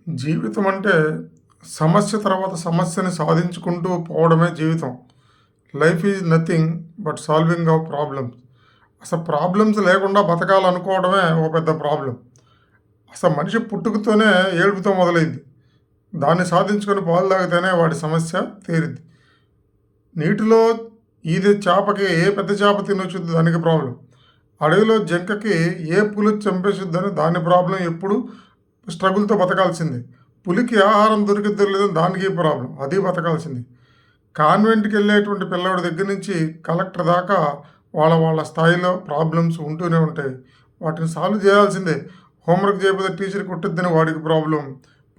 జీవితం అంటే సమస్య తర్వాత సమస్యని సాధించుకుంటూ పోవడమే జీవితం. Life is nothing but solving of problems. అసలు ప్రాబ్లమ్స్ లేకుండా బతకాలనుకోవడమే ఒక పెద్ద ప్రాబ్లం. అసలు మనిషి పుట్టుకతోనే ఏడుపుతో మొదలైంది. దాన్ని సాధించుకొని పాలు తాగితేనే వాడి సమస్య తీరిద్ది. నీటిలో ఈదే చేపకి ఏ పెద్ద చేప తినొచ్చుద్ది దానికి ప్రాబ్లం. అడవిలో జింకకి ఏ పులి చంపేసిద్దని దాని ప్రాబ్లం. ఎప్పుడు స్ట్రగుల్తో బతకాల్సిందే. పులికి ఆహారం దొరికిద్దో లేదని దానికి ప్రాబ్లం, అది బతకాల్సింది. కాన్వెంట్కి వెళ్ళేటువంటి పిల్లవాడి దగ్గర నుంచి కలెక్టర్ దాకా వాళ్ళ వాళ్ళ స్థాయిలో ప్రాబ్లమ్స్ ఉంటూనే ఉంటాయి. వాటిని సాల్వ్ చేయాల్సిందే. హోంవర్క్ చేయకపోతే టీచర్ కొట్టిద్దని వాడికి ప్రాబ్లం,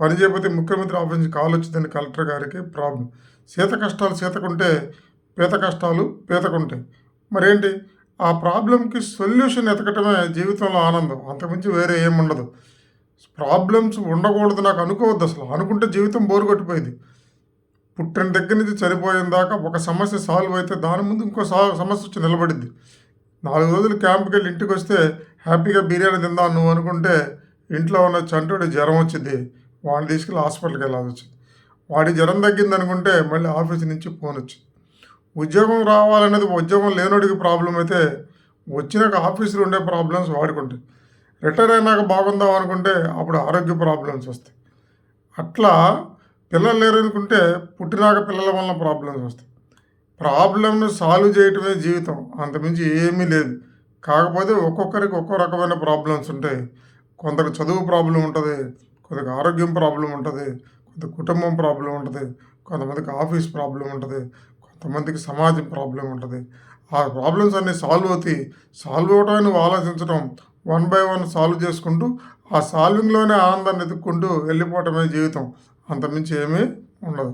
పని చేయకపోతే ముఖ్యమంత్రి ఆఫీస్ నుంచి కాల్ వచ్చిందని కలెక్టర్ గారికి ప్రాబ్లం. సీత కష్టాలు సీతకుంటే పీత కష్టాలు పీతకుంటాయి. మరేంటి, ఆ ప్రాబ్లంకి సొల్యూషన్ ఎతకటమే జీవితంలో ఆనందం, అంతకుమించి వేరే ఏముండదు. ప్రాబ్లమ్స్ ఉండకూడదు నాకు అనుకోవద్దు. అసలు అనుకుంటే జీవితం బోరు కొట్టిపోయింది. పుట్టిన దగ్గర నుంచి చనిపోయిన దాకా ఒక సమస్య సాల్వ్ అయితే దాని ముందు ఇంకో సమస్య వచ్చి నిలబడిద్ది. 4 రోజులు క్యాంప్కి వెళ్ళి ఇంటికి వస్తే హ్యాపీగా బిర్యానీ తిందాం నువ్వు అనుకుంటే ఇంట్లో ఉన్న చంటోడి జ్వరం వచ్చింది, వాడిని తీసుకెళ్ళి హాస్పిటల్కి వెళ్ళాల్సి వచ్చింది. వాడి జ్వరం తగ్గింది అనుకుంటే మళ్ళీ ఆఫీస్ నుంచి ఫోన్ వచ్చింది. ఉద్యోగం రావాలనేది ఉద్యోగం లేనోడికి ప్రాబ్లం అయితే వచ్చినాక ఆఫీసులో ఉండే ప్రాబ్లమ్స్ వాడికి ఉంటాయి. రిటైర్ అయినాక బాగుందాం అనుకుంటే అప్పుడు ఆరోగ్య ప్రాబ్లమ్స్ వస్తాయి. అట్లా పిల్లలు లేరు అనుకుంటే పుట్టినాక పిల్లల వలన ప్రాబ్లమ్స్ వస్తాయి. ప్రాబ్లమ్ను సాల్వ్ చేయటమే జీవితం, అంతమించి ఏమీ లేదు. కాకపోతే ఒక్కొక్కరికి ఒక్కో రకమైన ప్రాబ్లమ్స్ ఉంటాయి. కొందరికి చదువు ప్రాబ్లం ఉంటుంది, కొందరికి ఆరోగ్యం ప్రాబ్లం ఉంటుంది, కొంత కుటుంబం ప్రాబ్లం ఉంటుంది, కొంతమందికి ఆఫీస్ ప్రాబ్లం ఉంటుంది, కొంతమందికి సమాజం ప్రాబ్లం ఉంటుంది. ఆ ప్రాబ్లమ్స్ అన్నీ సాల్వ్ అవుతాయి. సాల్వ్ అవటాన్ని నువ్వు ఆలోచించడం, 1 by 1 సాల్వ్ చేసుకుంటూ ఆ సాల్వింగ్లోనే ఆనందాన్ని ఎదుక్కుంటూ వెళ్ళిపోవటమే జీవితం, అంతమించి ఏమీ ఉండదు.